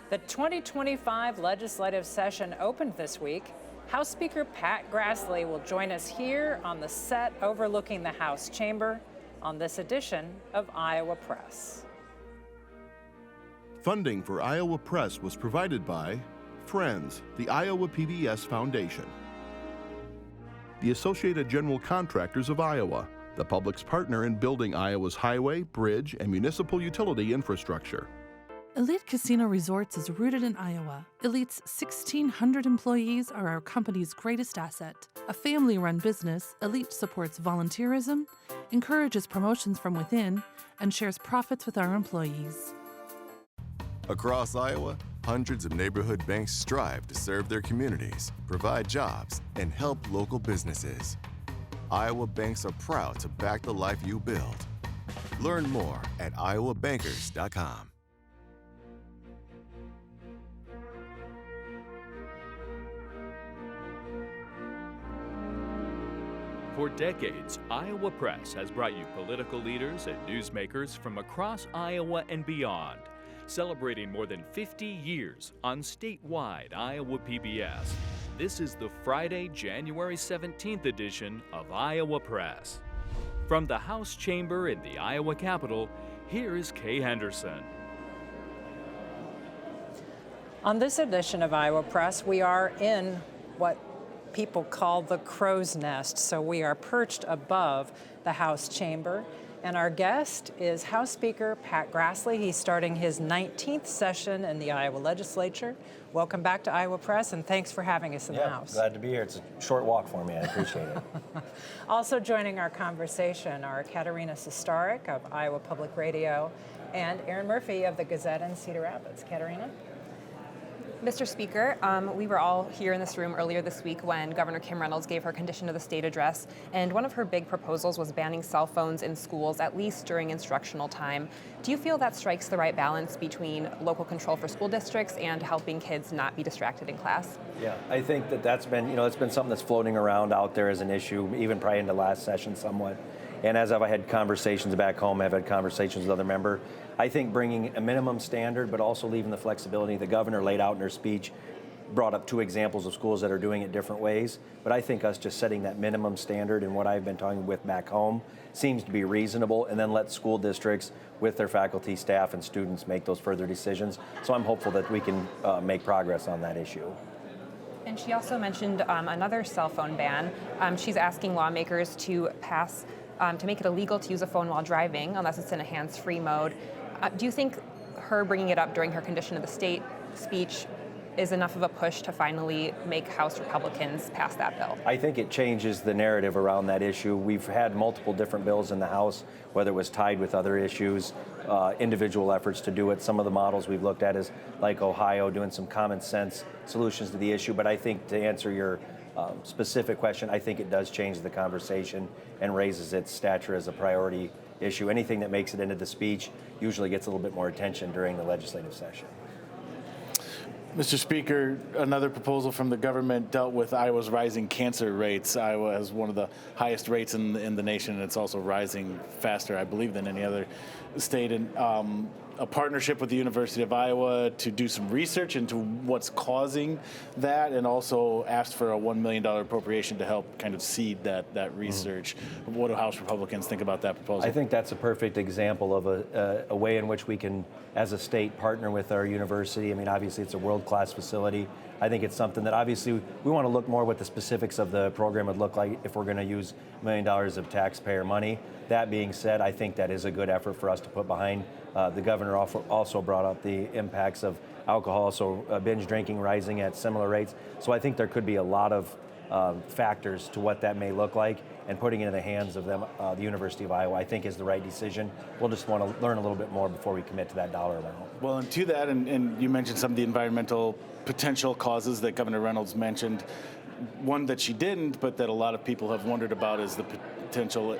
The 2025 legislative session opened this week. House Speaker Pat Grassley will join us here on the set overlooking the House chamber on this edition of Iowa Press. Funding for Iowa Press was provided by Friends, the Iowa PBS Foundation, the Associated General Contractors of Iowa, the public's partner in building Iowa's highway, bridge, and municipal utility infrastructure. Elite Casino Resorts is rooted in Iowa. Elite's 1,600 employees are our company's greatest asset. A family-run business, Elite supports volunteerism, encourages promotions from within, and shares profits with our employees. Across Iowa, hundreds of neighborhood banks strive to serve their communities, provide jobs, and help local businesses. Iowa banks are proud to back the life you build. Learn more at IowaBankers.com. For decades, Iowa Press has brought you political leaders and newsmakers from across Iowa and beyond, celebrating more than 50 years on statewide Iowa PBS. This is the Friday, January 17th edition of Iowa Press. From the House chamber in the Iowa Capitol, here is Kay Henderson. On this edition of Iowa Press, we are in what people call the crow's nest. So we are perched above the House chamber. And our guest is House Speaker Pat Grassley. He's starting his 19th session in the Iowa legislature. Welcome back to Iowa Press, and thanks for having us in the House. Glad to be here. It's a short walk for me. I appreciate it. Also joining our conversation are Katarina Sostaric of Iowa Public Radio and Erin Murphy of the Gazette in Cedar Rapids. Katarina? Mr. Speaker, we were all here in this room earlier this week when Governor Kim Reynolds gave her Condition of the State address, and one of her big proposals was banning cell phones in schools, at least during instructional time. Do you feel that strikes the right balance between local control for school districts and helping kids not be distracted in class? Yeah, I think that's been, it's been something that's floating around out there as an issue, even probably into last session somewhat. And as I've had conversations back home, I've had conversations with other members, I think bringing a minimum standard, but also leaving the flexibility the governor laid out in her speech, brought up 2 examples of schools that are doing it different ways. But I think us just setting that minimum standard and what I've been talking with back home seems to be reasonable, and then let school districts with their faculty, staff, and students make those further decisions. So I'm hopeful that we can make progress on that issue. And she also mentioned another cell phone ban. She's asking lawmakers to pass to make it illegal to use a phone while driving unless it's in a hands-free mode. Do you think her bringing it up during her Condition of the State speech is enough of a push to finally make House Republicans pass that bill? I think it changes the narrative around that issue. We've had multiple different bills in the House, whether it was tied with other issues, individual efforts to do it. Some of the models we've looked at is like Ohio, doing some common sense solutions to the issue. But I think to answer your specific question, I think it does change the conversation and raises its stature as a priority issue. Anything that makes it into the speech usually gets a little bit more attention during the legislative session. Mr. Speaker, another proposal from the government dealt with Iowa's rising cancer rates. Iowa has one of the highest rates in the nation, and it's also rising faster, I believe, than any other state. And a partnership with the University of Iowa to do some research into what's causing that, and also asked for a $1 million appropriation to help kind of seed that research. What do House Republicans think about that proposal? I think that's a perfect example of a way in which we can, as a state, partner with our university. I mean, obviously, it's a world-class facility. I think it's something that obviously we want to look more what the specifics of the program would look like if we're going to use $1 million of taxpayer money. That being said, I think that is a good effort for us to put behind. The governor also brought up the impacts of alcohol, so binge drinking rising at similar rates. So I think there could be a lot of factors to what that may look like, and putting it in the hands of them, the University of Iowa, I think is the right decision. We'll just want to learn a little bit more before we commit to that dollar amount. Well, and to that, and you mentioned some of the environmental potential causes that Governor Reynolds mentioned. One that she didn't, but that a lot of people have wondered about, is the potential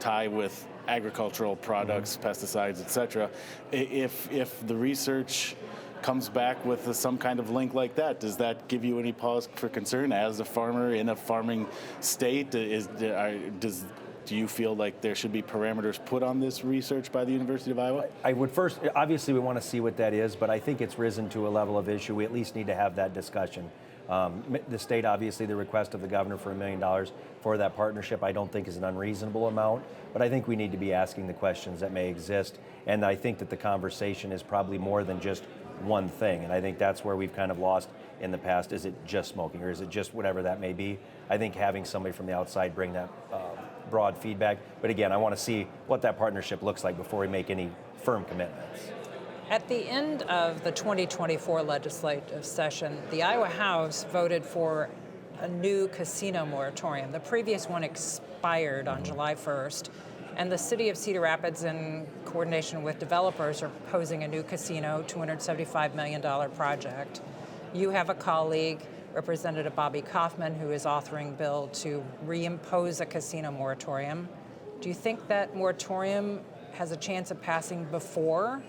tie with agricultural products, pesticides, et cetera. If the research comes back with some kind of link like that, does that give you any pause for concern as a farmer in a farming state? Does do you feel like there should be parameters put on this research by the University of Iowa? I would first, obviously we want to see what that is, but I think it's risen to a level of issue. We at least need to have that discussion. The state, obviously, the request of the governor for $1 million for that partnership, I don't think is an unreasonable amount, but I think we need to be asking the questions that may exist, and I think that the conversation is probably more than just one thing, and I think that's where we've kind of lost in the past. Is it just smoking, or is it just whatever that may be? I think having somebody from the outside bring that broad feedback, but again, I want to see what that partnership looks like before we make any firm commitments. At the end of the 2024 legislative session, the Iowa House voted for a new casino moratorium. The previous one expired on July 1st, and the city of Cedar Rapids, in coordination with developers, are proposing a new casino, $275 million project. You have a colleague, Representative Bobby Kaufman, who is authoring a bill to reimpose a casino moratorium. Do you think that moratorium has a chance of passing before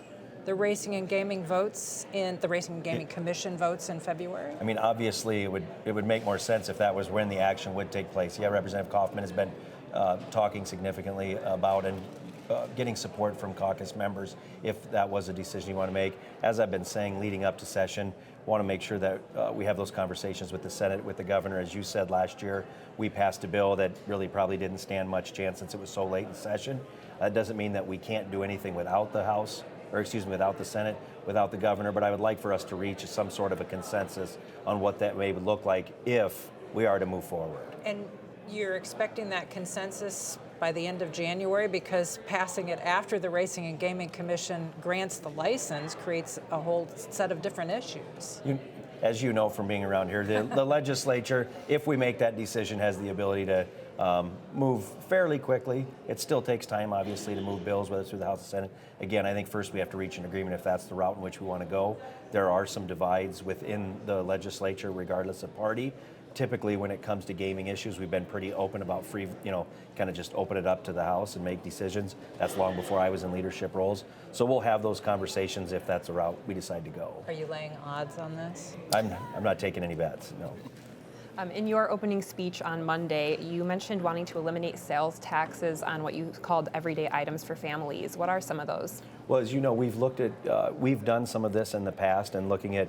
the Racing and Gaming votes in the Racing and Gaming Commission votes in February? I mean, obviously, it would make more sense if that was when the action would take place. Yeah, Representative Kaufman has been talking significantly about and getting support from caucus members if that was a decision you want to make. As I've been saying leading up to session, want to make sure that we have those conversations with the Senate, with the governor. As you said last year, we passed a bill that really probably didn't stand much chance since it was so late in session. That doesn't mean that we can't do anything without the House, without the Senate, without the governor, but I would like for us to reach some sort of a consensus on what that may look like if we are to move forward. And you're expecting that consensus by the end of January, because passing it after the Racing and Gaming Commission grants the license creates a whole set of different issues. As you know from being around here, the legislature, if we make that decision, has the ability to move fairly quickly. It still takes time, obviously, to move bills, whether it's through the House and Senate. Again, I think first we have to reach an agreement if that's the route in which we want to go. There are some divides within the legislature, regardless of party. Typically, when it comes to gaming issues, we've been pretty open about free, kind of just open it up to the House and make decisions. That's long before I was in leadership roles. So we'll have those conversations if that's the route we decide to go. Are you laying odds on this? I'm not taking any bets, no. In your opening speech on Monday, you mentioned wanting to eliminate sales taxes on what you called everyday items for families. What are some of those? Well, as you know, we've done some of this in the past, and looking at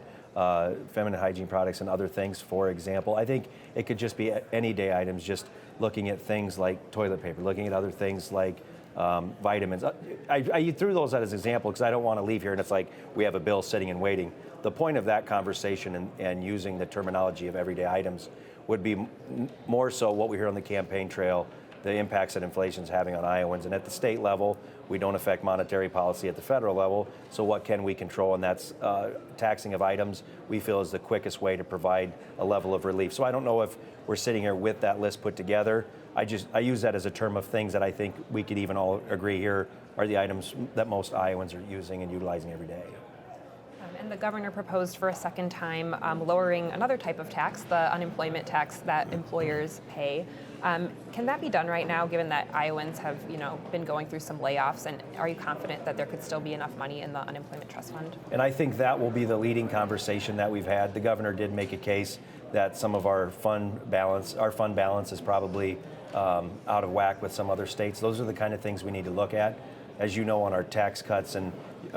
feminine hygiene products and other things, for example. I think it could just be any day items, just looking at things like toilet paper, looking at other things like vitamins. I threw those out as an example because I don't want to leave here and it's like we have a bill sitting and waiting. The point of that conversation and using the terminology of everyday items would be more so what we hear on the campaign trail, the impacts that inflation is having on Iowans. And at the state level, we don't affect monetary policy at the federal level, so what can we control? And that's taxing of items, we feel, is the quickest way to provide a level of relief. So I don't know if we're sitting here with that list put together. I use that as a term of things that I think we could even all agree here are the items that most Iowans are using and utilizing every day. And the governor proposed for a second time lowering another type of tax, the unemployment tax that employers pay. Can that be done right now, given that Iowans have, been going through some layoffs? And are you confident that there could still be enough money in the unemployment trust fund? And I think that will be the leading conversation that we've had. The governor did make a case that some of our fund balance is probably out of whack with some other states. Those are the kind of things we need to look at. As you know, on our tax cuts, and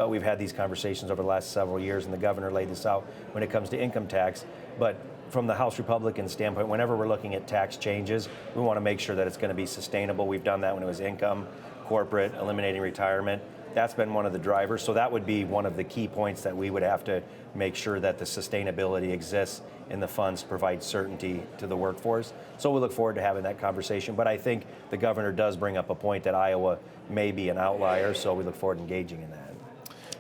we've had these conversations over the last several years, and the governor laid this out when it comes to income tax. But from the House Republican standpoint, whenever we're looking at tax changes, we want to make sure that it's going to be sustainable. We've done that when it was income, corporate, eliminating retirement. That's been one of the drivers. So that would be one of the key points that we would have to make sure that the sustainability exists in the funds to provide certainty to the workforce. So we look forward to having that conversation. But I think the governor does bring up a point that Iowa may be an outlier, so we look forward to engaging in that.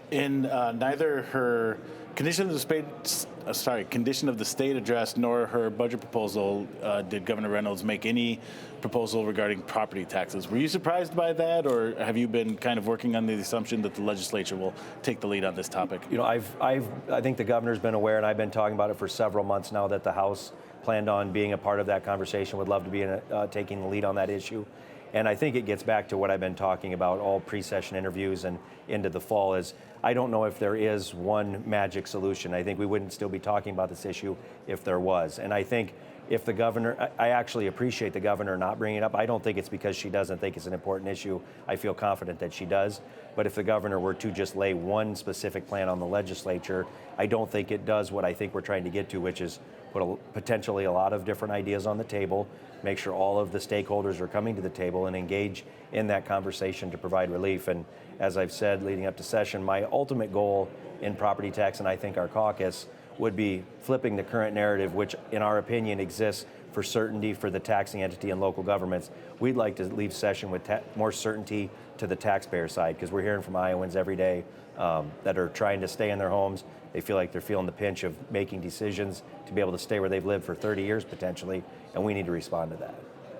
In neither her condition of the state address nor her budget proposal did Governor Reynolds make any proposal regarding property taxes. Were you surprised by that, or have you been kind of working on the assumption that the legislature will take the lead on this topic? I think the governor's been aware, and I've been talking about it for several months now, that the House planned on being a part of that conversation, would love to be taking the lead on that issue. And I think it gets back to what I've been talking about all pre-session interviews and into the fall is I don't know if there is one magic solution. I think we wouldn't still be talking about this issue if there was. And I think if the governor, I actually appreciate the governor not bringing it up. I don't think it's because she doesn't think it's an important issue. I feel confident that she does. But if the governor were to just lay one specific plan on the legislature, I don't think it does what I think we're trying to get to, which is put potentially a lot of different ideas on the table, make sure all of the stakeholders are coming to the table and engage in that conversation to provide relief. And as I've said leading up to session, my ultimate goal in property tax, and I think our caucus, would be flipping the current narrative, which in our opinion exists for certainty for the taxing entity and local governments. We'd like to leave session with more certainty to the taxpayer side, because we're hearing from Iowans every day that are trying to stay in their homes. They feel like they're feeling the pinch of making decisions to be able to stay where they've lived for 30 years potentially, and we need to respond to that.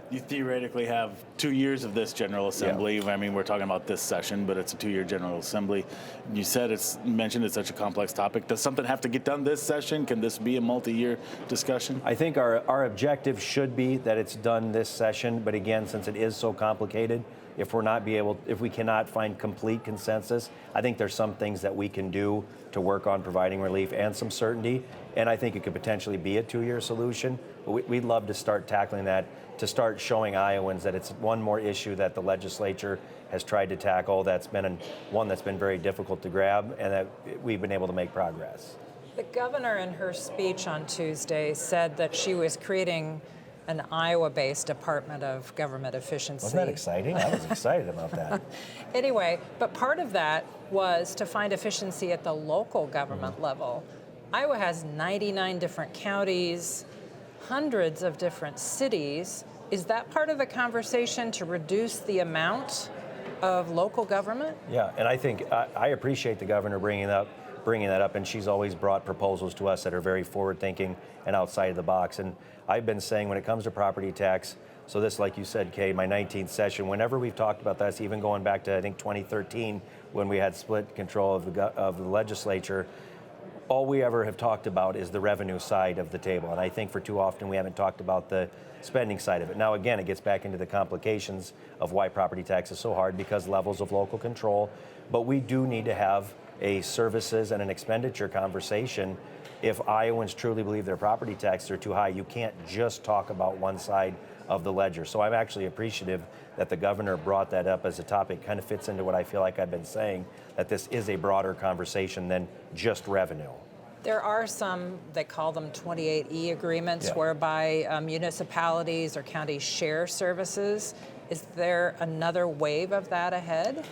You theoretically have 2 years of this General Assembly. Yeah. I mean, we're talking about this session, but it's a 2-year General Assembly. You said mentioned it's such a complex topic. Does something have to get done this session? Can this be a multi-year discussion? I think our objective should be that it's done this session, but again, since it is so complicated, if we cannot find complete consensus, I think there's some things that we can do to work on providing relief and some certainty, and I think it could potentially be a 2-year solution. But we'd love to start tackling that, to start showing Iowans that it's one more issue that the legislature has tried to tackle that's been one that's been very difficult to grab, and that we've been able to make progress. The governor in her speech on Tuesday said that she was creating an Iowa-based Department of Government Efficiency. Wasn't that exciting? I was excited about that. Anyway, but part of that was to find efficiency at the local government level. Iowa has 99 different counties, hundreds of different cities. Is that part of the conversation, to reduce the amount of local government? Yeah, and I think I appreciate the governor bringing that up, and she's always brought proposals to us that are very forward-thinking and outside of the box. And I've been saying when it comes to property tax, so this, like you said, Kay, my 19th session, whenever we've talked about this, even going back to, I think, 2013, when we had split control of the legislature, all we ever have talked about is the revenue side of the table. And I think for too often we haven't talked about the spending side of it. Now, again, it gets back into the complications of why property tax is so hard, because levels of local control. But we do need to have a services and an expenditure conversation. If Iowans truly believe their property taxes are too high, you can't just talk about one side of the ledger. So I'm actually appreciative that the governor brought that up as a topic. Kind of fits into what I feel like I've been saying, that this is a broader conversation than just revenue. There are some, they call them 28E agreements, whereby municipalities or counties share services. Is there another wave of that ahead?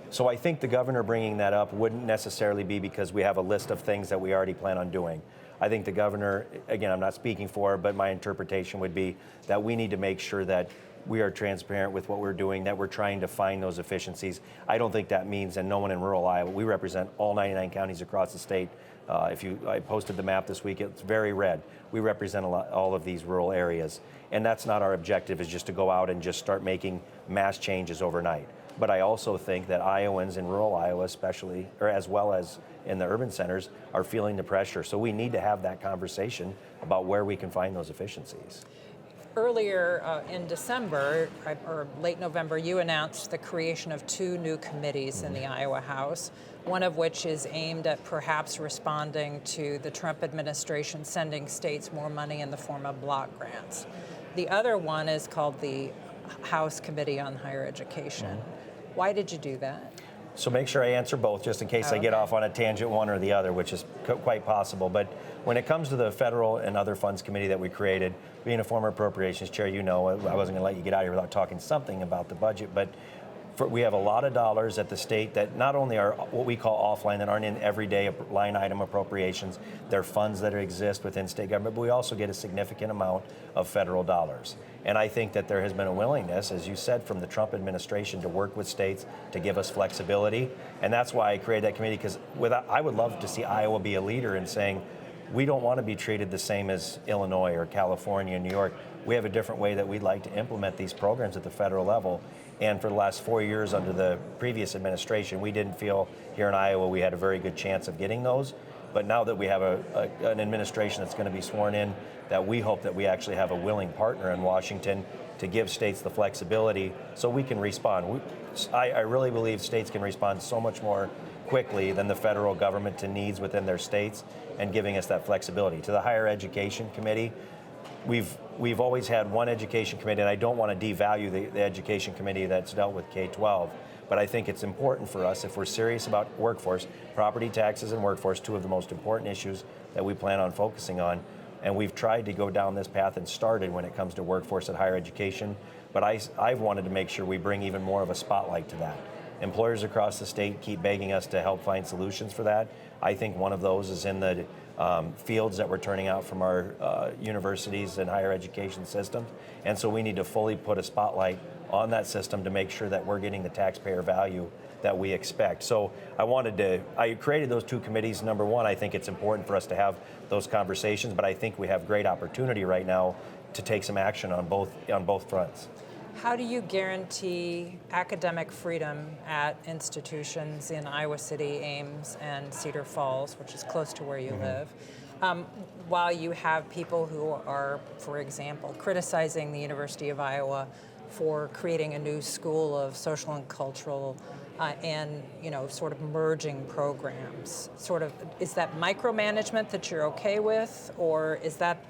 So I think the governor bringing that up wouldn't necessarily be because we have a list of things that we already plan on doing. I think the governor, again, I'm not speaking for her, but my interpretation would be that we need to make sure that we are transparent with what we're doing, that we're trying to find those efficiencies. I don't think that means, and no one in rural Iowa, we represent all 99 counties across the state. I posted the map this week, it's very red. We represent all of these rural areas. And that's not our objective, is just to go out and just start making mass changes overnight. But I also think that Iowans in rural Iowa especially, or as well as in the urban centers, are feeling the pressure. So we need to have that conversation about where we can find those efficiencies. Earlier in December, or late November, you announced the creation of 2 new committees in the Iowa House, one of which is aimed at perhaps responding to the Trump administration sending states more money in the form of block grants. The other one is called the House Committee on Higher Education. Why did you do that? So make sure I answer both, just in case I get off on a tangent one or the other, which is quite possible. But when it comes to the Federal and Other Funds Committee that we created, being a former appropriations chair, you know, I wasn't going to let you get out of here without talking something about the budget. But we have a lot of dollars at the state that not only are what we call offline, that aren't in everyday line item appropriations, they're funds that exist within state government, but we also get a significant amount of federal dollars. And I think that there has been a willingness, as you said, from the Trump administration to work with states to give us flexibility. And that's why I created that committee, because I would love to see Iowa be a leader in saying, we don't want to be treated the same as Illinois or California and New York. We have a different way that we'd like to implement these programs at the federal level. And for the last 4 years under the previous administration, we didn't feel here in Iowa we had a very good chance of getting those. But now that we have an administration that's going to be sworn in, that we hope that we actually have a willing partner in Washington to give states the flexibility so we can respond. I really believe states can respond so much more quickly than the federal government to needs within their states, and giving us that flexibility. To the Higher Education Committee, we've always had one education committee, and I don't want to devalue the education committee that's dealt with K-12, but I think it's important for us, if we're serious about workforce, property taxes and workforce, two of the most important issues that we plan on focusing on, and we've tried to go down this path and started when it comes to workforce at higher education, but I've wanted to make sure we bring even more of a spotlight to that. Employers across the state keep begging us to help find solutions for that. I think one of those is in the fields that we're turning out from our universities and higher education systems. And so we need to fully put a spotlight on that system to make sure that we're getting the taxpayer value that we expect. So I created those two committees. Number one, I think it's important for us to have those conversations, but I think we have great opportunity right now to take some action on both fronts. How do you guarantee academic freedom at institutions in Iowa City, Ames, and Cedar Falls, which is close to where you live, while you have people who are, for example, criticizing the University of Iowa for creating a new school of social and cultural and sort of merging programs? Is that micromanagement that you're okay with, or is that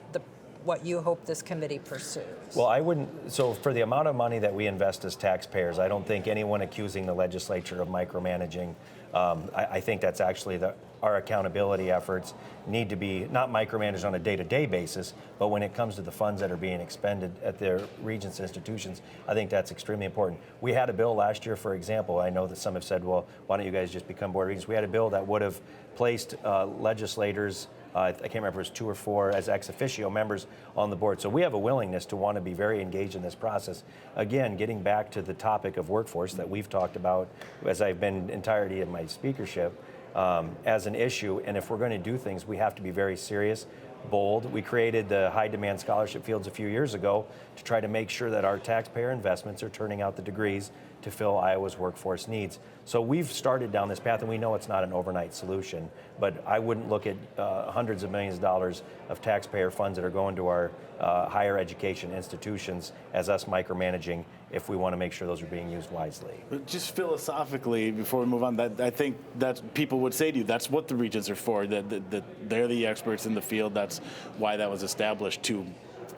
what you hope this committee pursues? Well, I wouldn't. So for the amount of money that we invest as taxpayers, I don't think anyone accusing the legislature of micromanaging. I think that's actually our accountability efforts need to be not micromanaged on a day-to-day basis, but when it comes to the funds that are being expended at their regents' institutions, I think that's extremely important. We had a bill last year, for example. I know that some have said, well, why don't you guys just become board of regents? We had a bill that would have placed legislators, I can't remember if it was 2 or 4, as ex officio members on the board. So we have a willingness to want to be very engaged in this process. Again, getting back to the topic of workforce that we've talked about as I've been entirety of my speakership as an issue. And if we're going to do things, we have to be very serious, bold. We created the high demand scholarship fields a few years ago to try to make sure that our taxpayer investments are turning out the degrees to fill Iowa's workforce needs. So we've started down this path, and we know it's not an overnight solution, but I wouldn't look at hundreds of millions of dollars of taxpayer funds that are going to our higher education institutions as us micromanaging if we want to make sure those are being used wisely. But just philosophically, before we move on, I think that people would say to you, that's what the regents are for, that they're the experts in the field. That's why that was established, to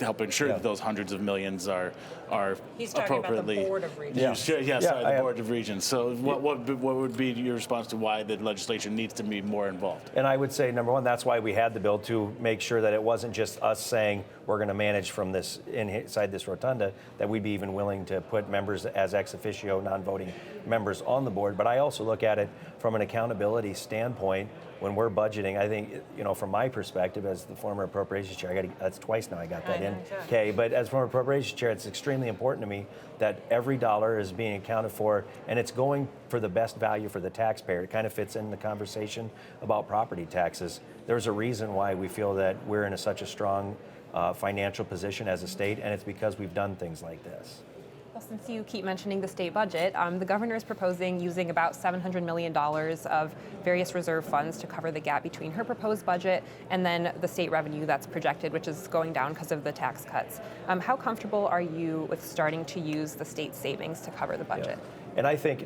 help ensure that those hundreds of millions are He's talking appropriately about the Board of Regents. The Board of Regents. So what would be your response to why the legislature needs to be more involved? And I would say, number one, that's why we had the bill, to make sure that it wasn't just us saying we're going to manage from this inside this rotunda, that we'd be even willing to put members as ex officio, non-voting members on the board. But I also look at it from an accountability standpoint. When we're budgeting, I think, from my perspective as the former appropriations chair, that's twice now I got that in, Kay, but as former appropriations chair, it's extremely important to me that every dollar is being accounted for, and it's going for the best value for the taxpayer. It kind of fits in the conversation about property taxes. There's a reason why we feel that we're in such a strong financial position as a state, and it's because we've done things like this. Well, since you keep mentioning the state budget, the governor is proposing using about $700 million of various reserve funds to cover the gap between her proposed budget and then the state revenue that's projected, which is going down because of the tax cuts. How comfortable are you with starting to use the state savings to cover the budget? Yeah. And I think,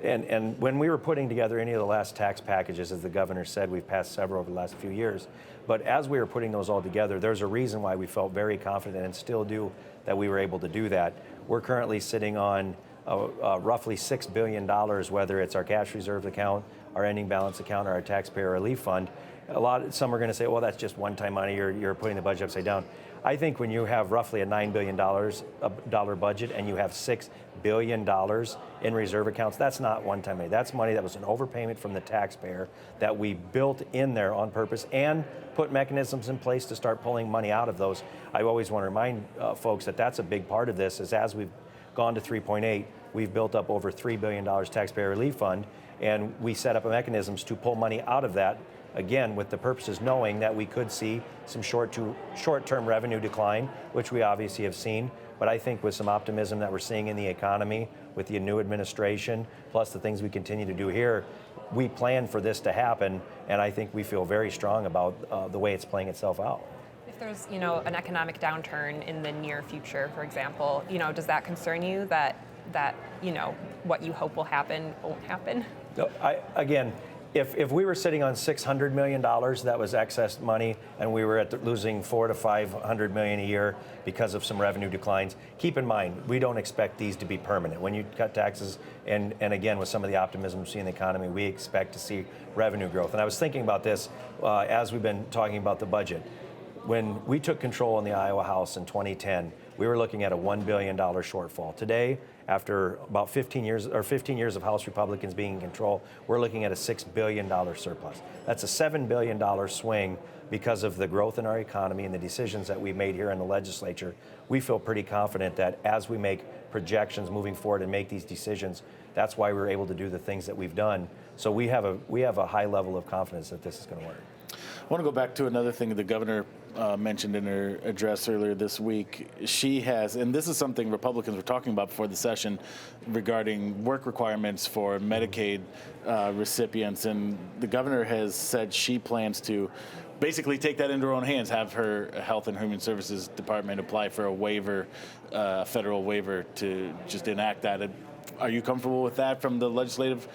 and when we were putting together any of the last tax packages, as the governor said, we've passed several over the last few years, but as we were putting those all together, there's a reason why we felt very confident, and still do, that we were able to do that. We're currently sitting on roughly $6 billion, whether it's our cash reserve account, our ending balance account, or our taxpayer relief fund. Some are going to say, well, that's just one-time money, you're putting the budget upside down. I think when you have roughly a $9 billion budget and you have $6 billion in reserve accounts, that's not one-time money. That's money that was an overpayment from the taxpayer that we built in there on purpose and put mechanisms in place to start pulling money out of those. I always want to remind folks that that's a big part of this, is as we've gone to 3.8, we've built up over $3 billion taxpayer relief fund, and we set up mechanisms to pull money out of that, again, with the purposes knowing that we could see some short-term revenue decline, which we obviously have seen. But I think with some optimism that we're seeing in the economy, with the new administration, plus the things we continue to do here, we plan for this to happen, and I think we feel very strong about the way it's playing itself out. If there's, an economic downturn in the near future, for example, does that concern you that what you hope will happen won't happen? Again, if we were sitting on $600 million, that was excess money, and we were losing $400 to $500 million a year because of some revenue declines, keep in mind, we don't expect these to be permanent. When you cut taxes, and again, with some of the optimism we see in the economy, we expect to see revenue growth. And I was thinking about this as we've been talking about the budget. When we took control in the Iowa House in 2010, we were looking at a $1 billion shortfall. Today, after about 15 years of House Republicans being in control, we're looking at a $6 billion surplus. That's a $7 billion swing because of the growth in our economy and the decisions that we've made here in the legislature. We feel pretty confident that as we make projections moving forward and make these decisions, that's why we're able to do the things that we've done. So we have a high level of confidence that this is going to work. I want to go back to another thing the governor mentioned in her address earlier this week. She has, and this is something Republicans were talking about before the session regarding work requirements for Medicaid recipients, and the governor has said she plans to basically take that into her own hands, have her Health and Human Services Department apply for a waiver, federal waiver, to just enact that. Are you comfortable with that from the legislative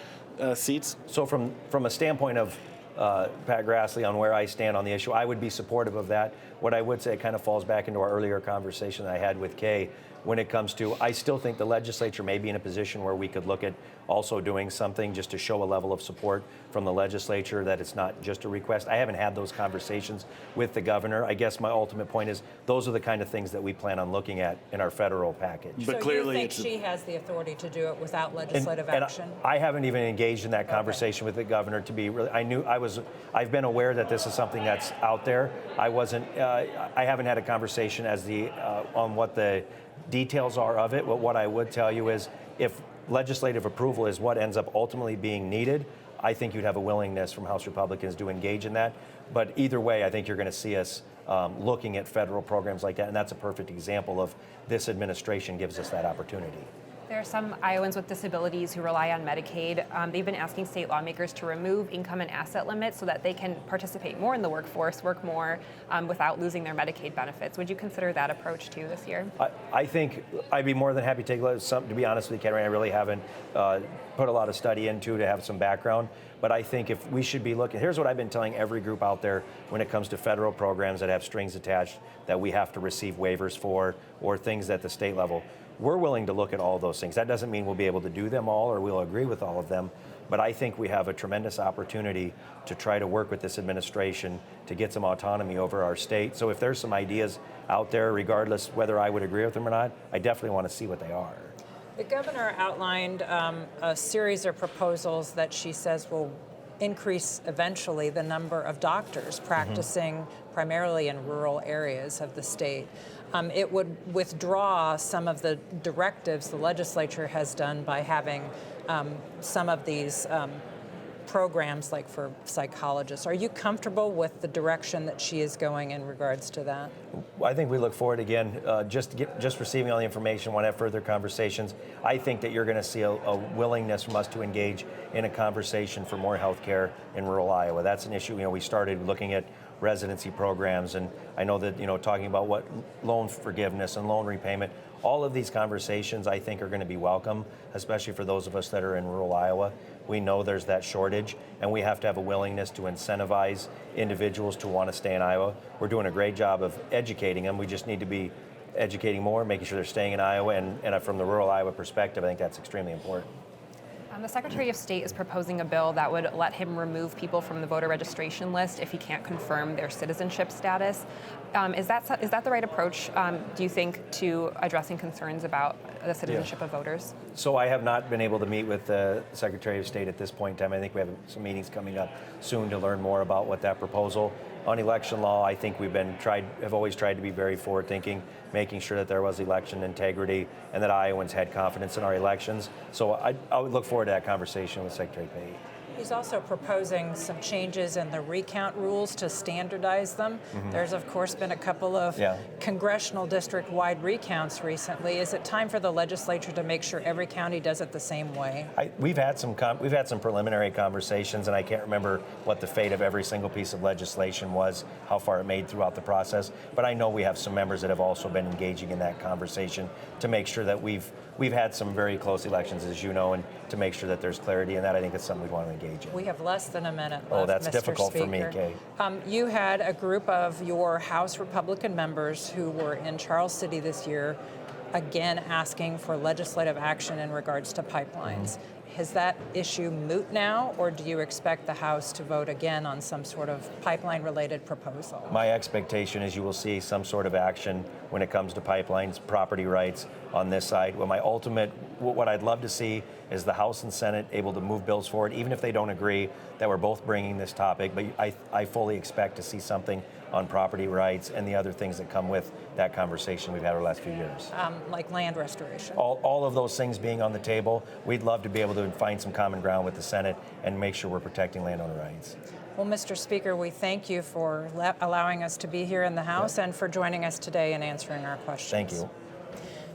seats? So from a standpoint of Pat Grassley on where I stand on the issue, I would be supportive of that. What I would say, it kind of falls back into our earlier conversation that I had with Kay when it comes to, I still think the legislature may be in a position where we could look at also doing something just to show a level of support from the legislature, that it's not just a request. I haven't had those conversations with the governor. I guess my ultimate point is those are the kind of things that we plan on looking at in our federal package. But so clearly you think she has the authority to do it without legislative action? I haven't even engaged in that conversation with the governor to be really, I've been aware that this is something that's out there. I haven't had a conversation on what the details are of it, but what I would tell you is if legislative approval is what ends up ultimately being needed, I think you'd have a willingness from House Republicans to engage in that. But either way, I think you're going to see us looking at federal programs like that, and that's a perfect example of this administration gives us that opportunity. There are some Iowans with disabilities who rely on Medicaid. They've been asking state lawmakers to remove income and asset limits so that they can participate more in the workforce, work more without losing their Medicaid benefits. Would you consider that approach too this year? I think I'd be more than happy to take a look at some. To be honest with you, Katarina, I really haven't put a lot of study into to have some background. But I think if we should be looking, here's what I've been telling every group out there when it comes to federal programs that have strings attached that we have to receive waivers for, or things at the state level. We're willing to look at all those things. That doesn't mean we'll be able to do them all or we'll agree with all of them, but I think we have a tremendous opportunity to try to work with this administration to get some autonomy over our state. So if there's some ideas out there, regardless whether I would agree with them or not, I definitely want to see what they are. The governor outlined a series of proposals that she says will increase eventually the number of doctors practicing primarily in rural areas of the state. It would withdraw some of the directives the legislature has done by having some of these programs like for psychologists. Are you comfortable with the direction that she is going in regards to that? I think we look forward again, just receiving all the information, want to have further conversations. I think that you're going to see a willingness from us to engage in a conversation for more health care in rural Iowa. That's an issue. We started looking at residency programs, and I know that talking about what loan forgiveness and loan repayment, all of these conversations I think are going to be welcome, especially for those of us that are in rural Iowa. We know there's that shortage, and we have to have a willingness to incentivize individuals to want to stay in Iowa. We're doing a great job of educating them. We just need to be educating more, making sure they're staying in Iowa, and from the rural Iowa perspective, I think that's extremely important. The Secretary of State is proposing a bill that would let him remove people from the voter registration list if he can't confirm their citizenship status. Is that the right approach, do you think, to addressing concerns about the citizenship of voters? So I have not been able to meet with the Secretary of State at this point in time. I think we have some meetings coming up soon to learn more about what that proposal. On election law, I think have always tried to be very forward-thinking, making sure that there was election integrity and that Iowans had confidence in our elections. So I would look forward to that conversation with Secretary Pate. He's also proposing some changes in the recount rules to standardize them. There's, of course, been a couple of congressional district-wide recounts recently. Is it time for the legislature to make sure every county does it the same way? We've had some preliminary conversations, and I can't remember what the fate of every single piece of legislation was, how far it made throughout the process. But I know we have some members that have also been engaging in that conversation to make sure that we've had some very close elections, as you know, and to make sure that there's clarity in that. I think it's something we want to engage in. We have less than a minute left, Oh, that's Mr. difficult for me, Speaker. Kay. You had a group of your House Republican members who were in Charles City this year, again asking for legislative action in regards to pipelines. Is that issue moot now, or do you expect the House to vote again on some sort of pipeline-related proposal? My expectation is you will see some sort of action when it comes to pipelines, property rights on this side. Well, what I'd love to see is the House and Senate able to move bills forward, even if they don't agree that we're both bringing this topic. But I fully expect to see something on property rights and the other things that come with that conversation we've had over the last few years. Like land restoration? All of those things being on the table, we'd love to be able to find some common ground with the Senate and make sure we're protecting landowner rights. Well, Mr. Speaker, we thank you for allowing us to be here in the House and for joining us today and answering our questions. Thank you.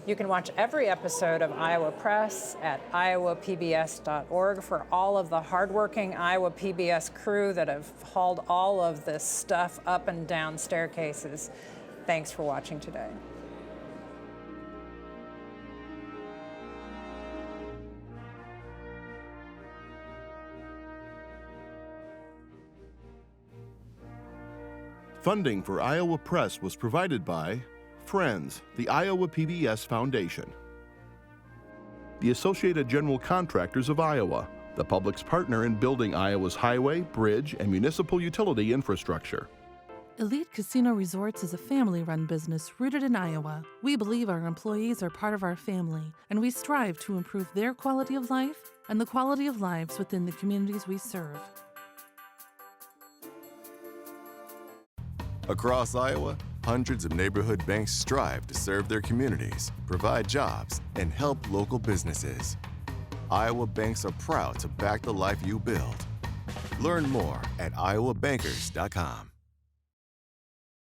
You can watch every episode of Iowa Press at iowapbs.org for all of the hardworking Iowa PBS crew that have hauled all of this stuff up and down staircases. Thanks for watching today. Funding for Iowa Press was provided by Friends, the Iowa PBS Foundation. The Associated General Contractors of Iowa, the public's partner in building Iowa's highway, bridge, and municipal utility infrastructure. Elite Casino Resorts is a family-run business rooted in Iowa. We believe our employees are part of our family, and we strive to improve their quality of life and the quality of lives within the communities we serve. Across Iowa, hundreds of neighborhood banks strive to serve their communities, provide jobs, and help local businesses. Iowa banks are proud to back the life you build. Learn more at IowaBankers.com.